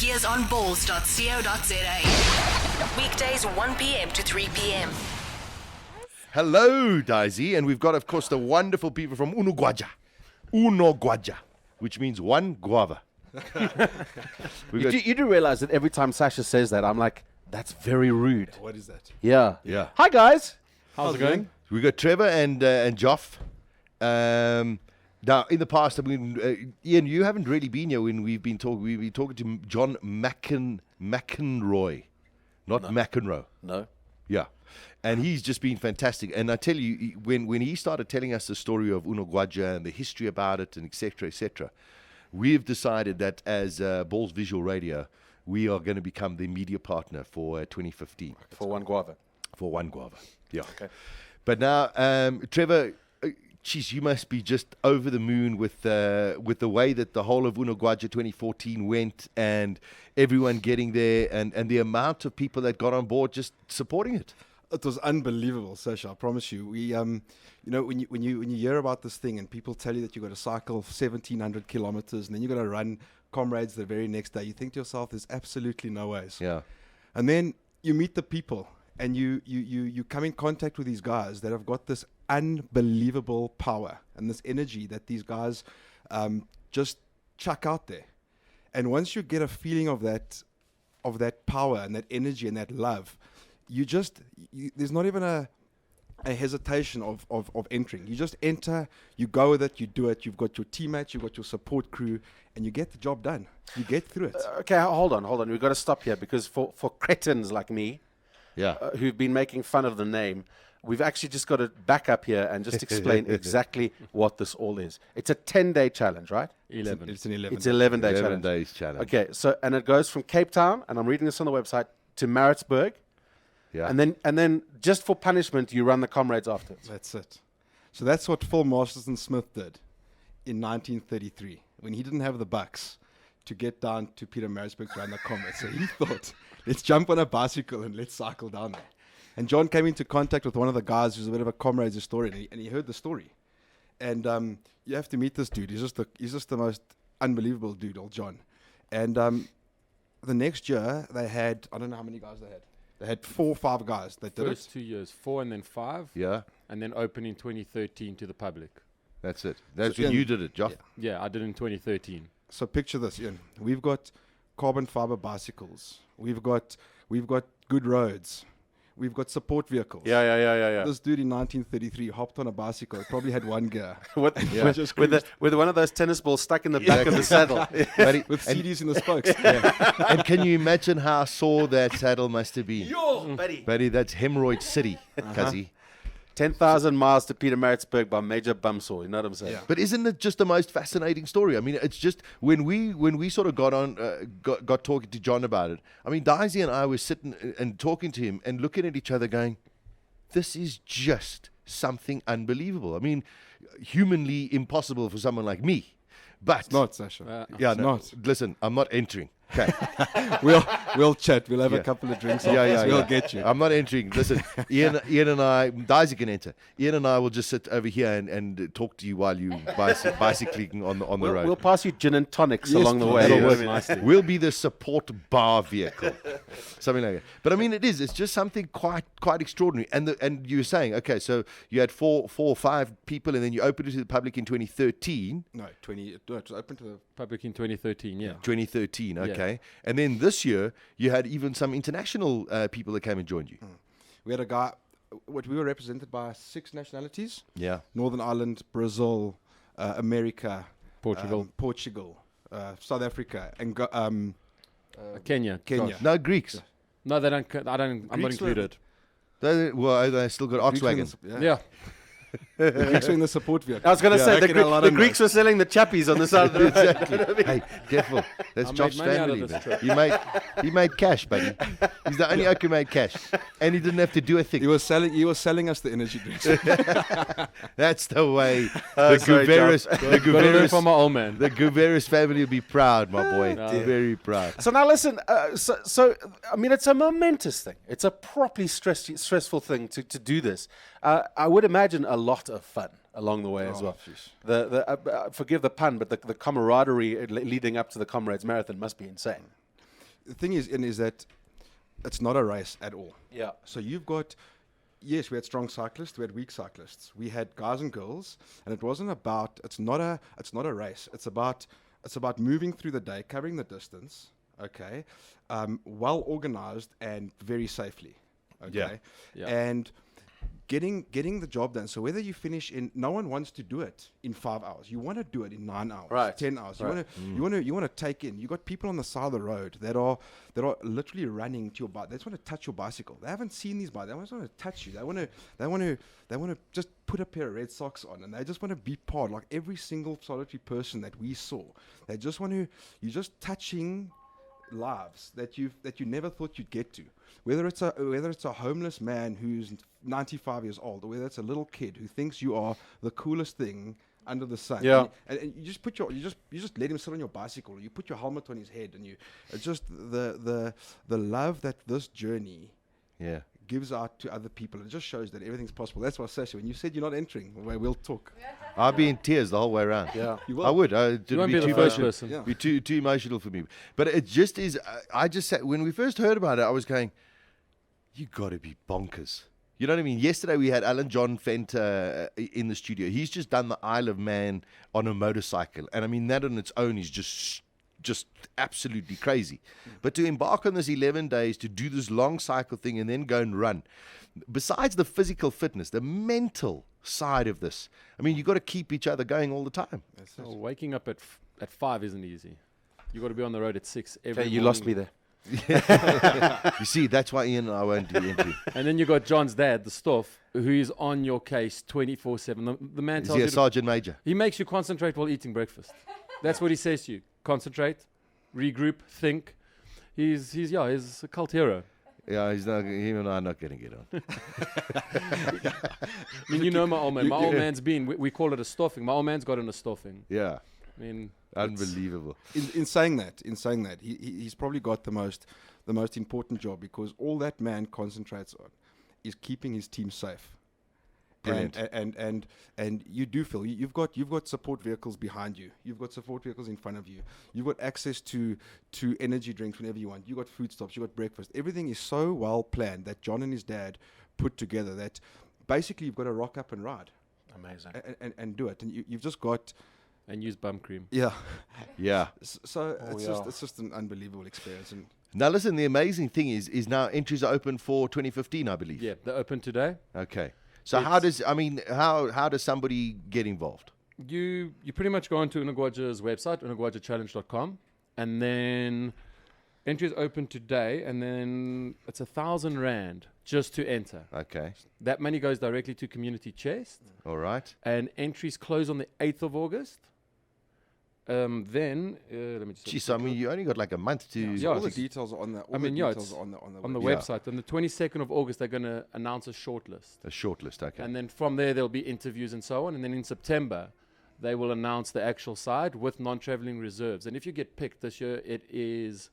Here's on balls.co.za. Weekdays 1 p.m. to 3 p.m. Hello, Daisy, and we've got, of course, the wonderful people from Unogwaja, which means one guava. You do realize that every time Sasha says that, I'm like, that's very rude. What is that? Yeah. Yeah. Hi, guys. How's it going? We got Trevor and Joff. Now, in the past, I mean, Ian, you haven't really been here when we've been talking. We've been talking to John McEnroy, not McEnroe. No. Yeah. And he's just been fantastic. And I tell you, when he started telling us the story of Unogwaja and the history about it and et cetera, we've decided that as Balls Visual Radio, we are going to become the media partner for 2015. For one guava. For one guava. Yeah. Okay. But now, Trevor, geez, you must be just over the moon with the way that the whole of Unogwaja 2014 went and everyone getting there and the amount of people that got on board just supporting it. It was unbelievable, Sasha. I promise you. We, you know, when you hear about this thing and people tell you that you got to cycle 1,700 kilometers and then you got to run comrades the very next day, you think to yourself, "There's absolutely no ways." Yeah. And then you meet the people and you come in contact with these guys that have got this unbelievable power and this energy that these guys just chuck out there. And once you get a feeling of that power and that energy and that love, there's not even a hesitation of entering. You just enter, you go with it, you do it. You've got your teammates, you've got your support crew, and you get the job done. You get through it. Okay, hold on. We've got to stop here because for cretins like me, who've been making fun of the name, we've actually just got to back up here and just explain exactly what this all is. It's a 10-day challenge, right? 11. It's an 11. It's an 11-day 11 challenge. days challenge. Okay, so and it goes from Cape Town, and I'm reading this on the website, to Maritzburg. Yeah. And then just for punishment, you run the comrades afterwards. That's it. So that's what Phil Masterson Smith did in 1933 when he didn't have the bucks to get down to Pietermaritzburg to run the comrades. So he thought, let's jump on a bicycle and let's cycle down there. And John came into contact with one of the guys who's a bit of a comrades historian, and he heard the story. And you have to meet this dude. He's just the most unbelievable dude, old John. And the next year they had, I don't know how many guys they had. They had 4 or 5 guys that did First it. 2 years, 4 and then 5. Yeah. And then open in 2013 to the public. That's it. That's So, when Ian, you did it, Joff. Yeah, I did in 2013. So picture this, Ian. We've got carbon fiber bicycles. We've got good roads. We've got support vehicles. Yeah. This dude in 1933 hopped on a bicycle. Probably had one gear. with Just with one of those tennis balls stuck in the back of the saddle. with CDs in the spokes. And can you imagine how sore that saddle must have been? Yo, buddy. Buddy, that's Hemorrhoid City, Kazi. 10,000 miles to Pietermaritzburg by Major Bumsaw. You know what I'm saying? Yeah. But isn't it just the most fascinating story? I mean, it's just when we sort of got talking to John about it. I mean, Daisy and I were sitting and talking to him and looking at each other, going, "This is just something unbelievable." I mean, humanly impossible for someone like me. But It's not, Sasha. yeah, it's no, not. listen, I'm not entering. Okay. We'll chat. We'll have Yeah. a couple of drinks. Yeah. We'll get you. I'm not entering. Listen, Ian and I, Daisy can enter. Ian and I will just sit over here and talk to you while you bicycling on the road. We'll pass you gin and tonics Yes, along the please. way. That'll You know work what I mean? nicely. We'll be the support bar vehicle, something like that. But I mean, it's just something quite extraordinary. And you were saying, okay, so you had four or five people, and then you opened it to the public in 2013. No, it was open to the. Public in 2013, yeah. 2013, okay. And then this year, you had even some international people that came and joined you. We had a guy. We were represented by 6 nationalities: Yeah. Northern Ireland, Brazil, America, Portugal. South Africa, and Kenya. Kenya. Josh. No, Greeks. No, they don't. I'm not Greeks were- included. They still got Greeks were in Volkswagen. the- Yeah. The Greeks were in the support vehicle. I was going to say, Making a lot the of Greeks noise. were selling the chappies on the side of the road. Exactly. Hey, careful. That's I made Josh's money out of family. this Man. trip. He made cash, buddy. He's the only oak who made cash, and he didn't have to do a thing. He was selling us the energy drinks. That's the way. Sorry, The Got to learn from Guveris, my old man. the Guveris family will be proud, my boy. Yeah. Very proud. So now listen, so I mean, it's a momentous thing. It's a properly stressful thing to do this. I would imagine a lot of fun along the way as well. Jeez. Forgive the pun, but the camaraderie leading up to the Comrades Marathon must be insane. the thing is that it's not a race at all. Yeah. So you've got, yes, we had strong cyclists, we had weak cyclists, we had guys and girls, and it wasn't about. It's not a race. It's about moving through the day, covering the distance. Okay, well organized and very safely. Okay, Yeah. and getting the job done. So whether you finish in, no one wants to do it in 5 hours. You want to do it in 9 hours, Right. 10 hours. Right. You want to take in. You got people on the side of the road that are literally running to your bike. They just want to touch your bicycle. They haven't seen these bikes. They just want to touch you. They want to just put a pair of red socks on, and they just want to be part. Like every single solitary person that we saw, they just want to. You're just touching lives that you never thought you'd get to. Whether it's a homeless man who's 95 years old, or whether it's a little kid who thinks you are the coolest thing under the sun. Yeah. And you just put you just let him sit on your bicycle, or you put your helmet on his head, and it's just the love that this journey gives out to other people. It just shows that everything's possible. That's why, Sasha, when you said you're not entering, we'll talk. I'd be in tears the whole way around. Yeah. You will. I would. It'd You won't be the too first emotional. person. Yeah. Be too emotional for me. But it just is. I just said, when we first heard about it, I was going, "You got to be bonkers." You know what I mean? Yesterday we had Alan John Fenter in the studio. He's just done the Isle of Man on a motorcycle, and I mean that on its own is just absolutely crazy. But to embark on this 11 days, to do this long cycle thing and then go and run, besides the physical fitness, the mental side of this, I mean, you got to keep each other going all the time. So waking up at 5 isn't easy. You got to be on the road at 6 every Okay, you morning. lost me there. You see, that's why Ian and I won't do entry. And then you got John's dad, the Stoff, who is on your case 24/7. The man Is tells he you a sergeant major? he makes you concentrate while eating breakfast. That's what he says to you. Concentrate, regroup, think. He's a cult hero. Yeah, him and I are not going to get on. I mean, you know my old man. My old man's been. We call it a stoffing. My old man's got in a stoffing. Yeah, I mean, unbelievable. In saying that, he's probably got the most important job, because all that man concentrates on is keeping his team safe. Brilliant. And you do feel you've got support vehicles behind you. You've got support vehicles in front of you. You've got access to energy drinks whenever you want. You've got food stops. You've got breakfast. Everything is so well planned that John and his dad put together that basically you've got to rock up and ride Amazing. and do it. And you've just got and use bum cream. yeah. Yeah. So Oh, it's just an unbelievable experience. And Now listen, the amazing thing is now entries are open for 2015, I believe. Yeah, they're open today. Okay. So how does somebody get involved? You pretty much go onto Unogwaja's website, unogwajachallenge.com, and then entry is open today, and then it's 1,000 rand just to enter. Okay. That money goes directly to Community Chest, All right. and entries close on the 8th of August. Let me just Geez, I mean, you only got like a month to. Yeah, all the it's- details are on the. All I the mean, yeah, details it's are on the on the Yeah. website. On the 22nd of August, they're going to announce a shortlist. A short list, okay. And then from there, there'll be interviews and so on. And then in September, they will announce the actual side with non-traveling reserves. And if you get picked this year, it is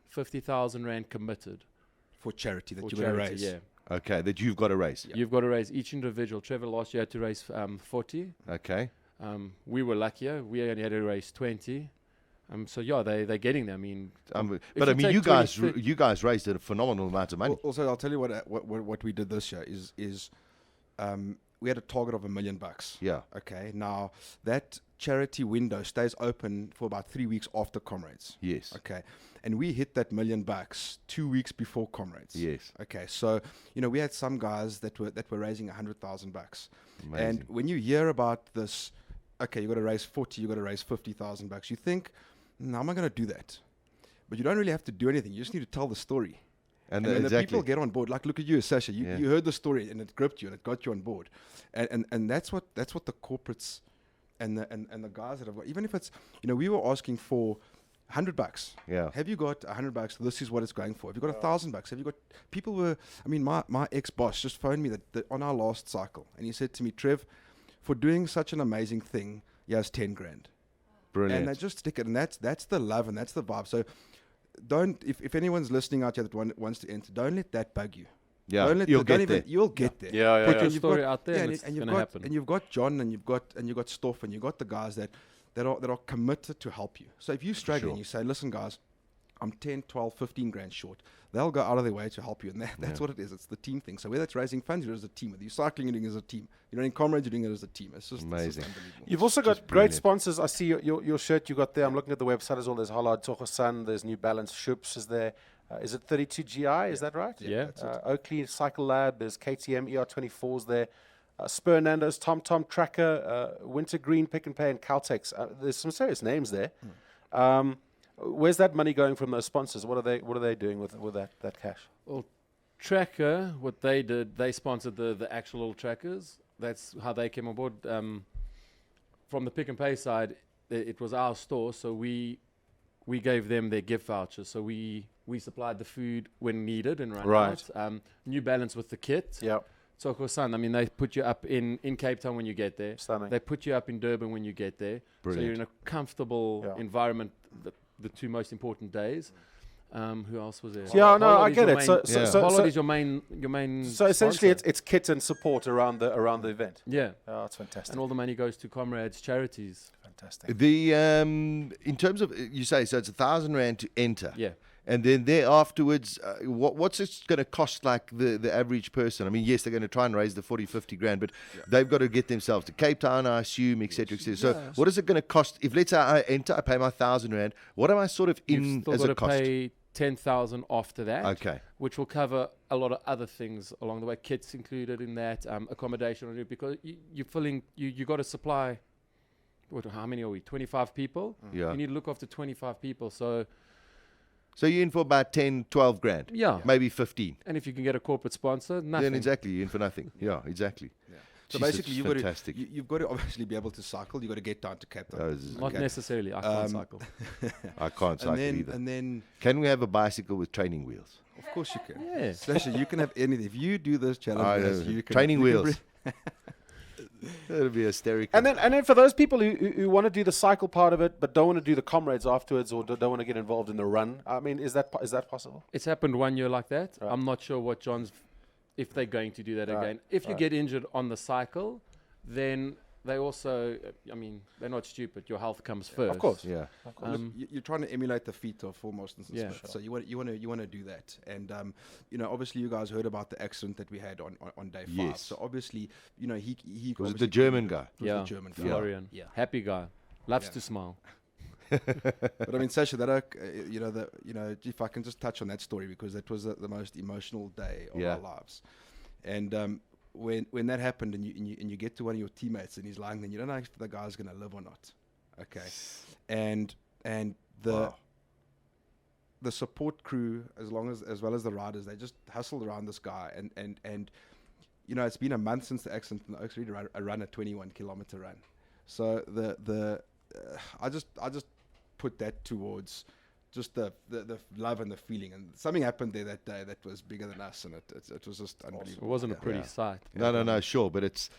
50,000 rand committed for charity that for you're going to charity. raise. Yeah. Okay, that you've got to raise. You've got to raise each individual. Trevor last year had to raise 40. Okay. We were luckier. We only had to raise 20. So yeah, they're getting there. I mean, But you I mean, take you guys raised a phenomenal amount of money. Also, I'll tell you what we did this year is we had a target of $1 million. Yeah. Okay. Now that charity window stays open for about 3 weeks after Comrades. Yes. Okay. And we hit that $1 million 2 weeks before Comrades. Yes. Okay. So we had some guys that were raising $100,000. And Amazing. when you hear about this, okay, you got to raise 40, you got to raise $50,000. You think, no, I'm not going to do that. But you don't really have to do anything. You just need to tell the story. And then the exactly. people get on board. Like, look at you, Sasha. You heard the story and it gripped you and it got you on board. And that's what the corporates and the guys that have got. Even if it's, we were asking for $100. Yeah. Have you got $100? This is what it's going for. Have you got $1,000? Have you got people were? I mean, my ex-boss just phoned me that on our last cycle, and he said to me, Trev, for doing such an amazing thing, he has 10 grand. Brilliant. And they just stick it, and that's the love and that's the vibe. So don't, if anyone's listening out here that wants to enter, don't let that bug you. Yeah, Don't let you'll the- don't get even- there. You'll get there. Yeah. Put your you've story got- out there, yeah, and and it's you've going to got happen. and you've got John, and you've got Stoff, and you've got the guys that are committed to help you. So if you're struggling, Sure. you say, listen, guys, I'm 10, 12, 15 grand short. They'll go out of their way to help you, and that's what it is. It's the team thing. So whether it's raising funds, you're as a team. Whether you're cycling, you're doing it as a team. You're running comrades, you're doing it as a team. It's just Amazing. unbelievable. You've also Just got great brilliant. sponsors. I see your shirt you got there. I'm looking at the website as well. There's Hollard Tochosan, there's New Balance, Shoops is there. Is it 32 GI? Is that right? Yeah. That's it. Oakley Cycle Lab, there's KTM ER24s there. Spur Nando's, TomTom Tracker, Wintergreen, Pick and Pay, and Caltex. There's some serious names there. Where's that money going from those sponsors? What are they doing with that cash? Well, Tracker, what they did, they sponsored the actual little trackers. That's how they came on board. From the Pick and Pay side, it was our store, so we gave them their gift vouchers. So we supplied the food when needed and ran Right. out. New Balance with the kit. Yeah, Tokosan, I mean, they put you up in Cape Town when you get there. stunning. They put you up in Durban when you get there. So you're Brilliant. in a comfortable environment the 2 most important days. Who else was there? Yeah, no, Hollard I is get your it. main- So Hollard is your main. So essentially, sponsor. it's kit and support around the event. Yeah, Oh, that's fantastic. and all the money goes to comrades, charities. Fantastic. The in terms of you say so it's R1,000 to enter. Yeah. And then there afterwards, what's it going to cost like the average person? I mean, yes, they're going to try and raise the 40, 50 grand, but they've got to get themselves to Cape Town, I assume, et cetera, et cetera. So what is it going to cost? If let's say I enter, I pay my R1,000, what am I sort of You've in still as got a to cost? pay 10,000 after that. Okay. Which will cover a lot of other things along the way. Kits included in that, accommodation, because you're filling. You got to supply. How many are we? 25 people. Yeah. You need to look after 25 people. So So you're in for about 10, 12 grand. Yeah. Maybe 15. and if you can get a corporate sponsor, nothing. Then exactly, you're in for nothing. Yeah, exactly. So Jesus, basically, fantastic. you've got to obviously be able to cycle. You've got to get down to Cape Town. Oh, this is- Not necessarily. I can't cycle. I can't cycle either. And then, Can we have a bicycle with training wheels? of course, you can. Yeah. Slasher, you can have anything. If you do this challenge, I guys, know. you can Training you can wheels. That'll be hysterical. And then for those people who want to do the cycle part of it, but don't want to do the comrades afterwards, or don't want to get involved in the run, I mean, is that possible? It's happened 1 year like that. Right. I'm not sure what John's, if they're going to do that Right. again. If you Right. get injured on the cycle, then they also, I mean, they're not stupid. Your health comes first. Of course. yeah. Look, you're trying to emulate the feat of foremost and Yeah. Smith. So you want to do that. And obviously you guys heard about the accident that we had on day 5. Yes. So obviously, he Was it obviously the German guy? It was Yeah. the German guy. Florian. Yeah. Happy guy. Loves Yeah. to smile. But I mean, Sasha, if I can just touch on that story, because that was the most emotional day of Yeah. our lives. And when that happened, and you get to one of your teammates and he's lying there, you don't know if the guy's going to live or not. Okay, and Wow. the support crew, as well as the riders, they just hustled around this guy, and it's been a month since the accident, and Oaks really run a 21-kilometer run. So I just put that towards just the love and the feeling, and something happened there that day that was bigger than us, and it was just It unbelievable. wasn't a Yeah. pretty sight. No, sure. But it's,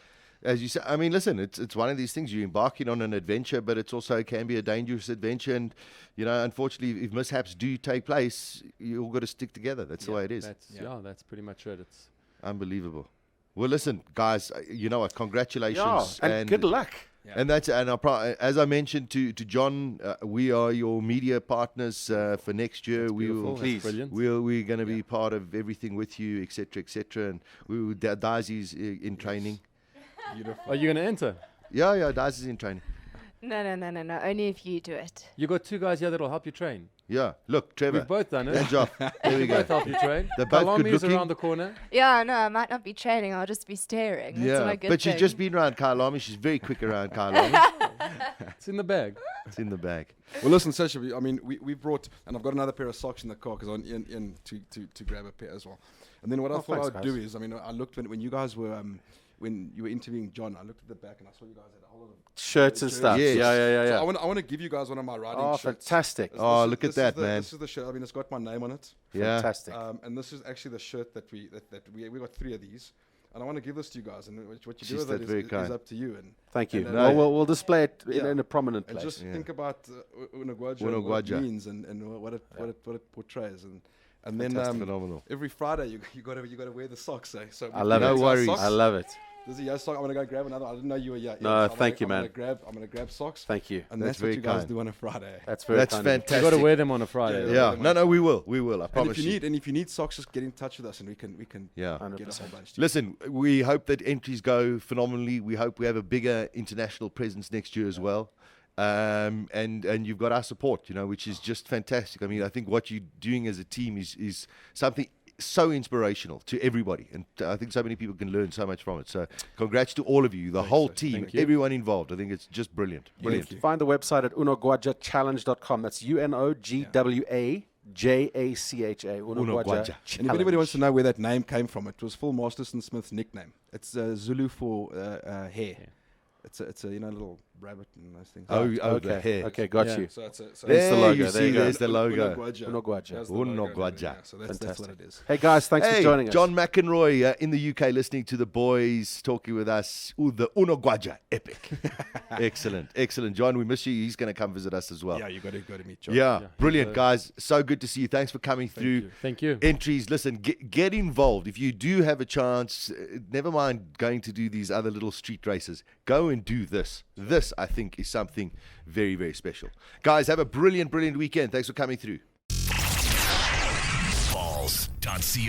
as you say, I mean, listen, it's one of these things. You're embarking on an adventure, but it's also can be a dangerous adventure. And, unfortunately, if mishaps do take place, you all got to stick together. That's the way it is. That's pretty much it. It's Unbelievable. Well, listen, guys, you know what? Congratulations. Yeah, and good luck. Yeah. And as I mentioned to John, we are your media partners for next year. We beautiful. will, That's Please. brilliant. we're going to be part of everything with you, etc., etc. And we will, Daisy's in training. Beautiful. Are you going to enter? Yeah, Daisy's in training. No. Only if you do it. You got 2 guys here that'll help you train. Yeah, look, Trevor. We've both done it. And Joff. There we go. Both help you train. They're both Kalami is good-looking. around the corner. Yeah, no, I might not be training. I'll just be staring. That's Yeah, my good but she's thing. just been around Kailami. She's very quick around Kailami. It's in the bag. It's in the bag. Well, listen, Sasha, we brought, and I've got another pair of socks in the car because I'm in to grab a pair as well. And then what I thought thanks, I'd guys. do is, I looked when you guys were when you were interviewing John, I looked at the back and I saw you guys had a whole lot of Shirts and stuff. Yes. Yeah. So I want to give you guys one of my riding Oh, shirts. fantastic. Oh, look at This that, is the- man. This is the shirt. It's got my name on it. Yeah. Fantastic. And this is actually the shirt that we got 3 of these, and I want to give this to you guys. And what you Jeez, do with that's it very is kind. up to you. And Thank you. and, Well, we'll display it yeah. in a prominent and place. just think about Unogwaja, and what Unogwaja. it means, and what it portrays, and then Fantastic. Phenomenal. every Friday you got to wear the socks. Eh? So I love No it. worries. Socks. I love it. There's a yo sock. I'm gonna go grab another. I didn't know you were here. No, I'm thank you, man. I'm gonna grab socks. Thank you. And That's that's what very you guys kind. do on a Friday. That's very That's kind of you. fantastic. You got to wear them on a Friday. Yeah, no, we will. I And promise if you need socks, just get in touch with us, and we can Yeah. get a whole 100%. bunch. To you. Listen, we hope that entries go phenomenally. We hope we have a bigger international presence next year as well. And you've got our support, which is just fantastic. I mean, I think what you're doing as a team is something so inspirational to everybody. And I think so many people can learn so much from it. So congrats to all of you, the whole team, Thank you. everyone involved. I think it's just brilliant. Brilliant. you. Find the website at unogwajachallenge.com. That's UNOGWAJACHA. Unogwaja Unogwaja. Challenge. And if anybody wants to know where that name came from, it was Phil Masterson Smith's nickname. It's Zulu for hair. It's a little rabbit and those things. Oh, Okay, the hair. okay, got Yeah. you. So it's There's the There logo. you There see, you go. there's the logo. Unogwaja. That's the logo. Unogwaja. Yeah, so that's what Fantastic. it is. Hey guys, thanks for joining us. John McEnroy in the UK listening to the boys talking with us. Ooh, the Unogwaja epic. Excellent. John, we miss you. He's going to come visit us as well. Yeah, you got to meet John. Yeah, Yeah, brilliant, he's guys. So good to see you. Thanks for coming through. Thank you. Entries, listen, get involved. If you do have a chance, never mind going to do these other little street races. Go and do this. This, I think, is something very, very special. Guys, have a brilliant weekend. Thanks for coming through. Balls.co.za